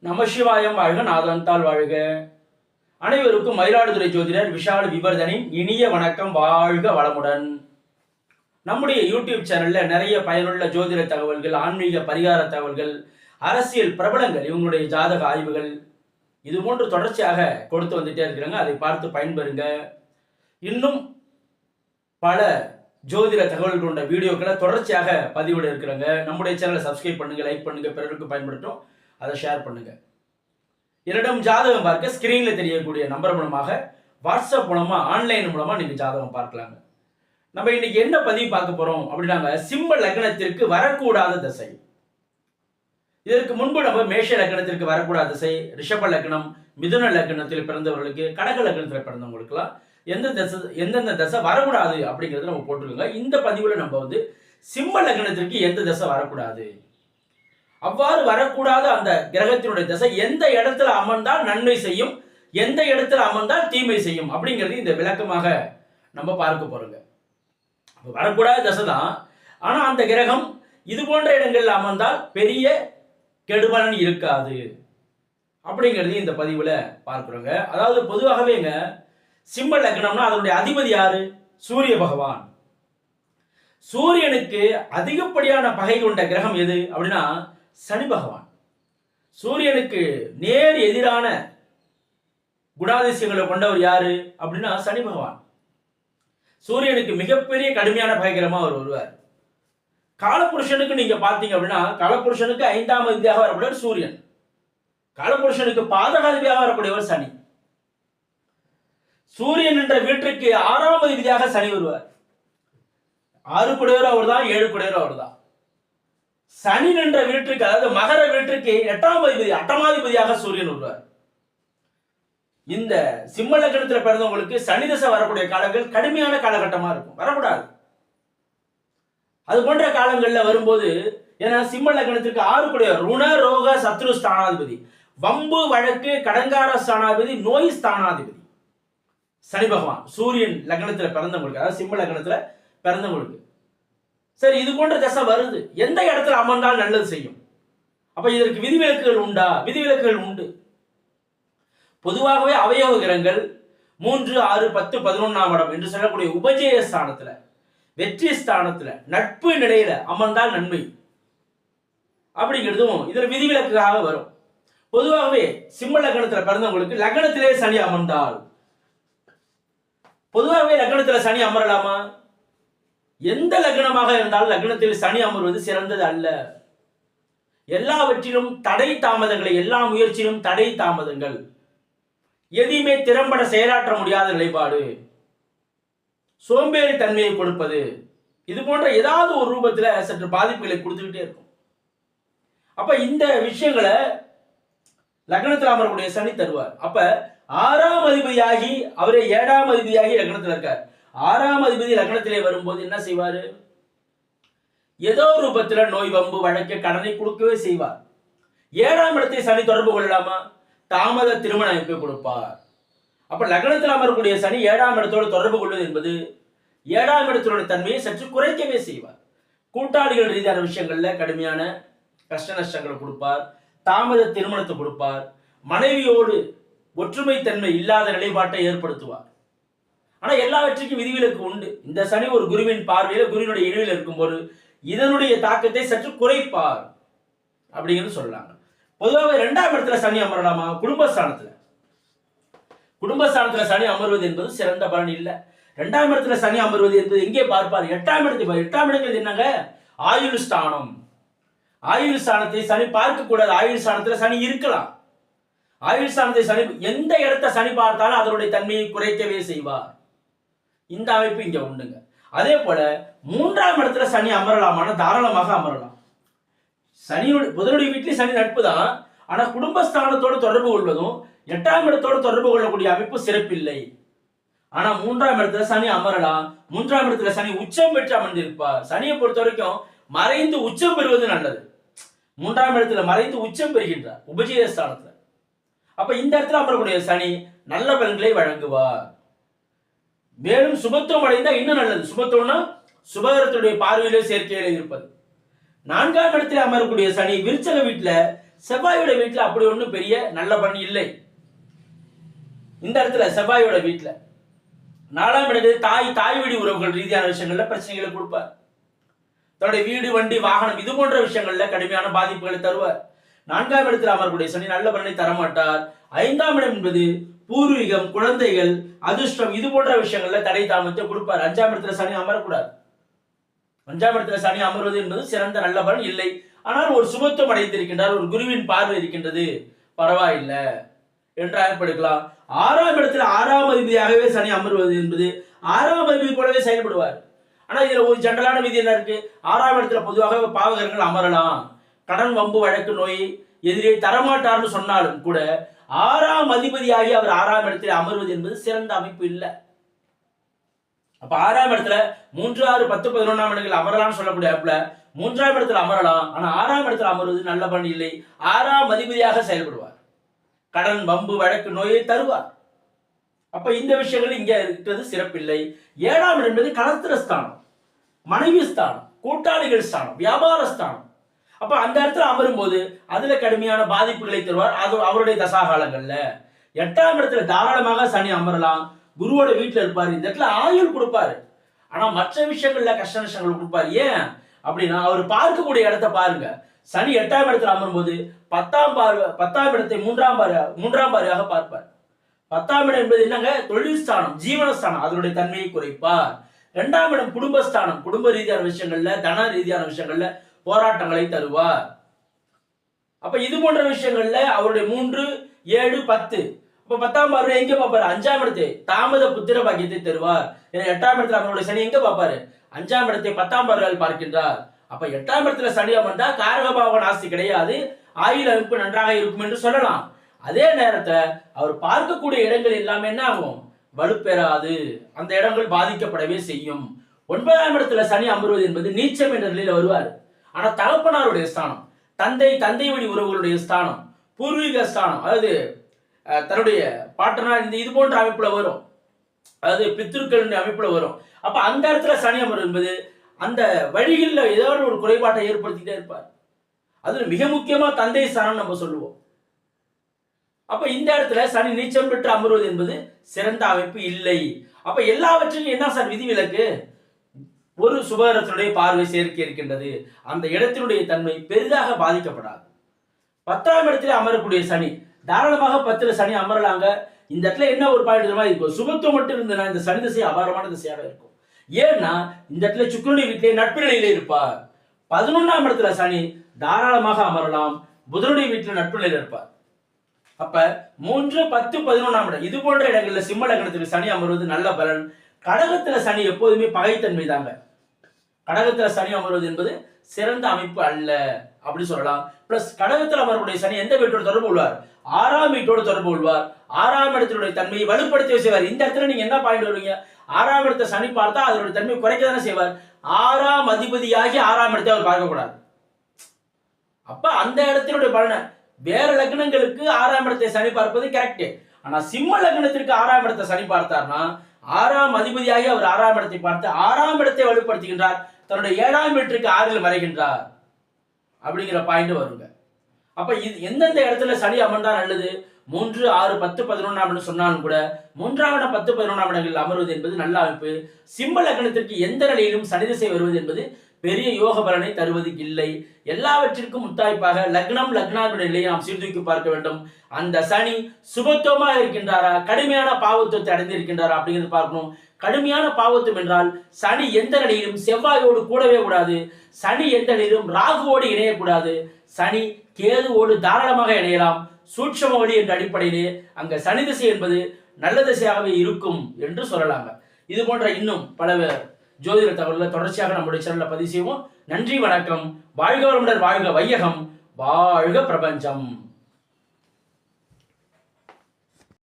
நமசிவாயம் வாழ்க, நாதந்தால் வாழ்க. அனைவருக்கும் மயிலாடுதுறை ஜோதிடர் விஷால் விவர்தனின் இனிய வணக்கம். வாழ்க வளமுடன். நம்முடைய யூடியூப் சேனல்ல நிறைய பயனுள்ள ஜோதிட தகவல்கள், ஆன்மீக பரிகார தகவல்கள், அரசியல் பிரபலங்கள் இவங்களுடைய ஜாதக ஆய்வுகள் இது போன்று தொடர்ச்சியாக கொடுத்து வந்துட்டே இருக்கிறாங்க. அதை பார்த்து பயன்பெறுங்க. இன்னும் பல ஜோதிட தகவல் கொண்ட வீடியோக்களை தொடர்ச்சியாக பதிவிட இருக்கிறாங்க. நம்முடைய சேனலை சப்ஸ்கிரைப் பண்ணுங்க, லைக் பண்ணுங்க, பிறருக்கு பயன்படுத்தும், அதை ஷேர் பண்ணுங்க. என்னிடம் ஜாதகம் பார்க்க ஸ்கிரீன்ல தெரியக்கூடிய நம்பர் மூலமாக, வாட்ஸ்அப் மூலமா, ஆன்லைன் மூலமா நீங்க ஜாதகம் பார்க்கலாங்க. நம்ம இன்னைக்கு என்ன பதிவு பார்க்க போறோம் அப்படின்னாங்க, சிம்ம லக்னத்திற்கு வரக்கூடாத திசை. இதற்கு முன்பு நம்ம மேஷ லக்னத்திற்கு வரக்கூடாத திசை, ரிஷப லக்னம், மிதுன லக்னத்தில் பிறந்தவர்களுக்கு, கடக லக்னத்தில் பிறந்தவங்களுக்குலாம் எந்தெந்த தசை வரக்கூடாது அப்படிங்கறத நம்ம போட்டிருக்கோங்க. இந்த பதிவுல நம்ம சிம்ம லக்னத்திற்கு எந்த தசை வரக்கூடாது, அவ்வாறு வரக்கூடாத அந்த கிரகத்தினுடைய தசை எந்த இடத்துல அமர்ந்தால் நன்மை செய்யும், எந்த இடத்துல அமர்ந்தால் தீமை செய்யும் அப்படிங்கிறது இந்த விளக்கமாக நம்ம பார்க்க போறோங்க. வரக்கூடாத தசை தான், ஆனா அந்த கிரகம் இது போன்ற இடங்களில் அமர்ந்தால் பெரிய கெடுபலன் இருக்காது அப்படிங்கிறது இந்த பதிவுல பார்க்கிறோங்க. அதாவது பொதுவாகவேங்க சிம்ம லக்னம்னா அதனுடைய அதிபதி யாரு? சூரிய பகவான். சூரியனுக்கு அதிகப்படியான பகை கொண்ட கிரகம் எது அப்படின்னா சனி பகவான். சூரியனுக்கு நேர் எதிரான குணாதிசயங்களை கொண்டவர் யாரு அப்படின்னா சனி பகவான். சூரியனுக்கு மிகப்பெரிய கடுமையான பகைகரமா அவர் வருவார். காலபுருஷனுக்கு நீங்க பாத்தீங்க அப்படின்னா, காலபுருஷனுக்கு 5ஆம் அதிபதியாக வரக்கூடியவர் சூரியன், காலபுருஷனுக்கு பாதகாதிபதியாக வரக்கூடியவர் சனி. சூரியன் என்ற வீட்டிற்கு 6ஆம் அதிபதியாக சனி வருவார். 6 குடையவர் அவர் தான், 7 குடையவர் அவர் தான். சனி என்ற வீட்டிற்கு, அதாவது மகர வீட்டிற்கு 8ஆம் அதிபதி, அட்டமாதிபதியாக சூரியன் வருவார். இந்த சிம்ம லக்னத்தில் பிறந்தவங்களுக்கு சனி தசை வரக்கூடிய காலங்கள் கடுமையான காலகட்டமா இருக்கும், வரக்கூடாது. அது போன்ற காலங்கள்ல வரும்போது, ஏன்னா சிம்ம லக்னத்திற்கு 6 குடையவர் ருண ரோக சத்ரு ஸ்தானாதிபதி, வம்பு வழக்கு கடங்கார ஸ்தானாதிபதி, நோய் ஸ்தானாதிபதி சனி பகவான். சூரியன் லக்னத்துல பிறந்தவங்களுக்கு, அதாவது சிம்ம லக்னத்துல பிறந்தவங்களுக்கு சரி இது போன்ற தசை வருது, எந்த இடத்துல அமர்ந்தால் நல்லது செய்யும்? அப்ப இதற்கு விதிவிலக்குகள் உண்டா? விதிவிலக்குகள் உண்டு. பொதுவாகவே அவயவ கிரகங்கள் 3, 6, 10, 11ஆம் இடம் என்று சொல்லக்கூடிய உபஜய ஸ்தானத்துல, வெற்றி ஸ்தானத்துல, நட்பு நிலையில அமர்ந்தால் நன்மை அப்படிங்கிறதும் இதுல விதிவிலக்காக வரும். பொதுவாகவே சிம்ம லக்னத்துல பிறந்தவங்களுக்கு லக்னத்திலே சனி அமர்ந்தால், பொதுவாகவே லக்னத்துல சனி அமரலாமா? எந்த லக்னமாக இருந்தாலும் லக்னத்தில் சனி அமர்வது சிறந்தது அல்ல. எல்லாவற்றிலும் தடை தாமதங்களை, எல்லா முயற்சியிலும் தடை தாமதங்கள், எதையுமே திறம்பட செயலாற்ற முடியாத நிலைப்பாடு, சோம்பேறி தன்மையை கொடுப்பது, இது போன்ற ஏதாவது ஒரு ரூபத்துல சற்று பாதிப்புகளை கொடுத்துக்கிட்டே இருக்கும். அப்ப இந்த விஷயங்களை லக்னத்தில் அமரக்கூடிய சனி தருவார். அப்ப 6ஆம் அதிபதியாகி அவரே 7ஆம் அதிபதியாகி லக்னத்தில் இருக்கார். 6ஆம் அதிபதி லக்னத்திலே வரும்போது என்ன செய்வாரு? ஏதோ ரூபத்துல நோய், வம்பு வழக்கு, கடனை கொடுக்கவே செய்வார். 7ஆம் இடத்தை சனி தொடர்பு கொள்ளலாமா? தாமத திருமண அமைப்பை கொடுப்பார். அப்ப லக்னத்தில் அமரக்கூடிய சனி 7ஆம் இடத்தோடு தொடர்பு கொள்வது என்பது 7ஆம் இடத்தோட தன்மையை சற்று குறைக்கவே செய்வார். கூட்டாளிகள் ரீதியான விஷயங்கள்ல கடுமையான கஷ்ட நஷ்டங்களை கொடுப்பார், தாமத திருமணத்தை கொடுப்பார், மனைவியோடு ஒற்றுமை தன்மை இல்லாத நிலைப்பாட்டை ஏற்படுத்துவார். ஆனா எல்லாவற்றுக்கும் விதிவிலக்கு உண்டு. இந்த சனி ஒரு குருவின் பார்வையில, குருவினுடைய இணைவில் இருக்கும்போது இதனுடைய தாக்கத்தை சற்று குறைப்பார் அப்படிங்கிறது சொல்லலாங்க. பொதுவாக 2ஆம் இடத்துல சனி அமரலாமா? குடும்பஸ்தானத்துல. குடும்பஸ்தானத்துல சனி அமர்வது என்பது சிறந்த பலன் இல்லை. 2ஆம் இடத்துல சனி அமர்வது என்பது எங்கே பார்ப்பார்? 8ஆம் இடத்தை. 8ஆம் இடங்கள் என்னங்க? ஆயுள் ஸ்தானம். ஆயுள் ஸ்தானத்தை சனி பார்க்க கூடாது. ஆயுள் ஸ்தானத்துல சனி இருக்கலாம். ஆயுள் ஸ்தானத்தை சனி எந்த இடத்தை சனி பார்த்தாலும் அதனுடைய தன்மையை குறைக்கவே செய்வார். இந்த அமைப்பு இங்க உண்டுங்க. அதே போல 3ஆம் இடத்துல சனி அமரலாமான? தாராளமாக அமரலாம். சனியுடைய, புதனுடைய வீட்டில் சனி நட்பு தான், ஆனா குடும்பஸ்தானத்தோடு தொடர்பு கொள்வதும் 8ஆம் இடத்தோடு தொடர்பு கொள்ளக்கூடிய அமைப்பு சிறப்பில்லை. ஆனா 3ஆம் இடத்துல சனி அமரலாம். 3ஆம் இடத்துல சனி உச்சம் பெற்று அமர்ந்திருப்பார். சனியை பொறுத்த வரைக்கும் மறைந்து உச்சம் பெறுவது நல்லது. 3ஆம் இடத்துல மறைந்து உச்சம் பெறுகின்றார் உபஜய ஸ்தானத்துல. அப்ப இந்த இடத்துல அமரக்கூடிய சனி நல்ல பலன்களை வழங்குவார். மேலும் சுபத்துவம் அடைந்தா இன்னும் நல்லது. சுபத்துவம்னா சுபகரத்துடைய பார்வையிலே சேர்க்கையில இருப்பது. 4ஆம் இடத்தில் அமரக்கூடிய சனி விருச்சக வீட்டுல செவ்வாயோட வீட்டுல அப்படி ஒண்ணும் பெரிய நல்ல பலன் இல்லை. இந்த இடத்துல செவ்வாயோட வீட்டுல 4ஆம் இடத்துல தாய் வழி உறவுகள் ரீதியான விஷயங்கள்ல பிரச்சனைகளை கொடுப்பார். தன்னுடைய வீடு, வண்டி, வாகனம் இது போன்ற விஷயங்கள்ல கடுமையான பாதிப்புகளை தருவார். 4ஆம் இடத்தில் அமரக்கூடிய சனி நல்ல பலனை தரமாட்டார். 5ஆம் இடம் என்பது பூர்வீகம், குழந்தைகள், அதிர்ஷ்டம் இது போன்ற விஷயங்கள்ல தடை தாமத்தை கொடுப்பார். 5ஆம் இடத்துல சனி அமரக்கூடாது. 5ஆம் இடத்துல சனி அமர்வது என்பது சிறந்த நல்ல பலன் இல்லை. ஆனால் ஒரு சுபத்துவம் அடைந்திருக்கின்றார், ஒரு குருவின் பார்வை இருக்கின்றது, பரவாயில்லை என்று அமைப்படுக்கலாம். 6ஆம் இடத்துல 6ஆம் அதிபதியாகவே சனி அமர்வது என்பது 6ஆம் அதிபதி போலவே செயல்படுவார். ஆனா இதுல ஒரு ஜெனரலான விதி என்ன இருக்கு? 6ஆம் இடத்துல பொதுவாக பாவகர்கள் அமரலாம். கடன், வம்பு, வழக்கு, நோய் எதிரியை தரமாட்டார்னு சொன்னாலும் கூட 6ஆம் அதிபதியாகி அவர் 6ஆம் இடத்துல அமர்வது என்பது சிறந்த அமைப்பு இல்லை. அப்ப 6ஆம் இடத்துல 3, 6, 10, 11ஆம் இடங்கள் அமரலாம்னு சொல்லக்கூடிய அப்பல 3ஆம் இடத்துல அமரலாம். ஆனா 6ஆம் இடத்துல அமர்வது நல்ல பலன் இல்லை. 6ஆம் அதிபதியாக செயல்படுவார். கடன், வம்பு, வழக்கு, நோயை தருவார். அப்ப இந்த விஷயங்கள் இங்க இருக்கிறது சிறப்பில்லை. 7ஆம் இடம் என்பது களத்திர ஸ்தானம், மனைவி ஸ்தானம், கூட்டாளிகள் ஸ்தானம், வியாபார ஸ்தானம். அப்ப அந்த இடத்துல அமரும் போது அதுல கடுமையான பாதிப்புகளை தருவார். அது அவருடைய தசாகாலங்கள்ல. 8ஆம் இடத்துல தாராளமாக சனி அமரலாம். குருவோட வீட்டுல இருப்பாரு. இந்த இடத்துல ஆயுள் கொடுப்பாரு. ஆனா மற்ற விஷயங்கள்ல கஷ்ட நஷ்டங்கள் கொடுப்பாரு. ஏன் அப்படின்னா அவர் பார்க்கக்கூடிய இடத்தை பாருங்க. சனி 8ஆம் இடத்துல அமரும் போது 10ஆம் இடத்தை மூன்றாம் பார்வையாக பார்ப்பார். 10ஆம் இடம் என்பது என்னங்க? தொழில் ஸ்தானம், ஜீவனஸ்தானம். அதனுடைய தன்மையை குறைப்பார். 2ஆம் இடம் குடும்பஸ்தானம், குடும்ப ரீதியான விஷயங்கள்ல, தன ரீதியான விஷயங்கள்ல போராட்டங்களை தருவார். அப்ப இது போன்ற விஷயங்கள்ல அவருடைய 3, 7, 10 இப்ப 10ஆம் பார்வை எங்க பார்ப்பாரு? 5ஆம் இடத்தை தாமத புத்திர பாக்கியத்தை தருவார். 8ஆம் இடத்துல அவருடைய சனி எங்க பார்ப்பாரு? 5ஆம் இடத்தை 10ஆம் பார்வையால் பார்க்கின்றார். அப்ப 8ஆம் இடத்துல சனி அமர்ந்தா காரகபாவ நாஸ்தி கிடையாது, ஆயுள் அமைப்பு நன்றாக இருக்கும் என்று சொல்லலாம். அதே நேரத்தை அவர் பார்க்கக்கூடிய இடங்கள் எல்லாமே என்ன ஆகும்? வலுப்பெறாது. அந்த இடங்கள் பாதிக்கப்படவே செய்யும். 9ஆம் இடத்துல சனி அமர்வது என்பது நீச்சம் என்ற நிலையில வருவார். ஆனா தகப்பனாருடைய ஸ்தானம், தந்தை வழி உறவுகளுடைய ஸ்தானம், பூர்வீக ஸ்தானம், அதாவது தன்னுடைய பாட்டனார் இந்த இது போன்ற அமைப்புல வரும். அதாவது பித்ருக்கள் அமைப்புல வரும். அப்ப அந்த இடத்துல சனி அமர்வு என்பது அந்த வழிகளில் ஏதாவது ஒரு குறைபாட்டை ஏற்படுத்திட்டே இருப்பார். அது மிக முக்கியமா தந்தை ஸ்தானம் நம்ம சொல்லுவோம். அப்ப இந்த இடத்துல சனி நீச்சம் பெற்று அமர்வது என்பது சிறந்த அமைப்பு இல்லை. அப்ப எல்லாவற்றிலும் என்ன சார் விதிவிலக்கு? ஒரு சுபகிரகத்தினுடைய பார்வை சேர்க்கை இருக்கின்றது. அந்த இடத்தினுடைய தன்மை பெரிதாக பாதிக்கப்படாது. 10ஆம் இடத்துல அமரக்கூடிய சனி தாராளமாக 10ல சனி அமரலாங்க. இந்த இடத்துல என்ன ஒரு பாயிண்ட் இருக்கும்? சுபத்துவம் மட்டும் இருந்ததுன்னா இந்த சனி திசை அபாரமான திசையாக இருக்கும். ஏன்னா இந்த இடத்துல சுக்கிரனுடைய வீட்டிலே நட்பு நிலையில இருப்பார். 11ஆம் இடத்துல சனி தாராளமாக அமரலாம். புதனுடைய வீட்டில் நட்பு நிலையில இருப்பார். அப்ப 3, 10, 11ஆம் இடம் இது போன்ற இடங்கள்ல சிம்ம லக்னத்துக்கு சனி அமர்வது நல்ல பலன். கடகத்துல சனி எப்போதுமே பகைத்தன்மை தாங்க. கடகத்துல சனி அமர்வது என்பது சிறந்த அமைப்பு அல்ல அப்படி சொல்லலாம். பிளஸ் கடகத்தில் அமரக்கூடிய சனி எந்த வீட்டோடு தொடர்பு கொள்வார்? 6ஆம் வீட்டோடு தொடர்பு கொள்வார். 6ஆம் இடத்தினுடைய தன்மையை வலுப்படுத்தி செய்வார். இந்த இடத்துல நீங்க என்ன பாயிண்ட் வருவீங்க? 6ஆம் இடத்தை சனி பார்த்தா அதனுடைய தன்மையை குறைக்க தானே செய்வார். 6ஆம் அதிபதியாகி 6ஆம் இடத்தை அவர் பார்க்க கூடாது. அப்ப அந்த இடத்தினுடைய பலனை வேற லக்னங்களுக்கு 6ஆம் இடத்தை சனி பார்ப்பது கரெக்ட். ஆனா சிம்ம லக்னத்திற்கு 6ஆம் இடத்தை சனி பார்த்தார்னா 6ஆம் அதிபதியாகி அவர் 6ஆம் இடத்தை பார்த்து 6ஆம் இடத்தை வலுப்படுத்துகின்றார். தன்னுடைய 7ஆம் வீட்டிற்கு 6ல் மறைகின்றார் அப்படிங்கிற பாயிண்ட் வருங்க. அப்ப இது எந்தெந்த இடத்துல சனி அமர்ந்தா நல்லது? 3, 6, 10, 11ஆம் சொன்னாலும் கூட 3ஆம் இடம் 10, 11ஆம் இடங்களில் அமர்வது என்பது நல்ல அமைப்பு. சிம்ம லக்னத்திற்கு எந்த நிலையிலும் சனி திசை வருவது என்பது பெரிய யோக பலனை தருவது இல்லை. எல்லாவற்றிற்கும் முத்தாய்ப்பாக லக்னம் லக்னாதிபதி நிலையை நாம் சீர்தூக்கி பார்க்க வேண்டும். அந்த சனி சுபத்துவமாக இருக்கின்றாரா, கடுமையான பாவத்துவத்தை அடைந்திருக்கின்றாரா அப்படிங்கிறது பார்க்கணும். கடுமையான பாவத்துவம் என்றால் சனி எந்த நிலையிலும் செவ்வாயோடு கூடவே கூடாது, சனி எந்த நிலையிலும் ராகுவோடு இணையக்கூடாது, சனி கேதுவோடு தாராளமாக இணையலாம். சூட்சம வழி என்ற அடிப்படையிலே அங்க சனி திசை என்பது நல்ல திசையாகவே இருக்கும் என்று சொல்லலாங்க. இது போன்ற இன்னும் பல ஜோதிட தகவல்களை தொடர்ச்சியாக நம்முடைய சேனல்ல பதிவு செய்வோம். நன்றி, வணக்கம். வாழ்க வளமுடன், வாழ்க வையகம், வாழ்க பிரபஞ்சம்.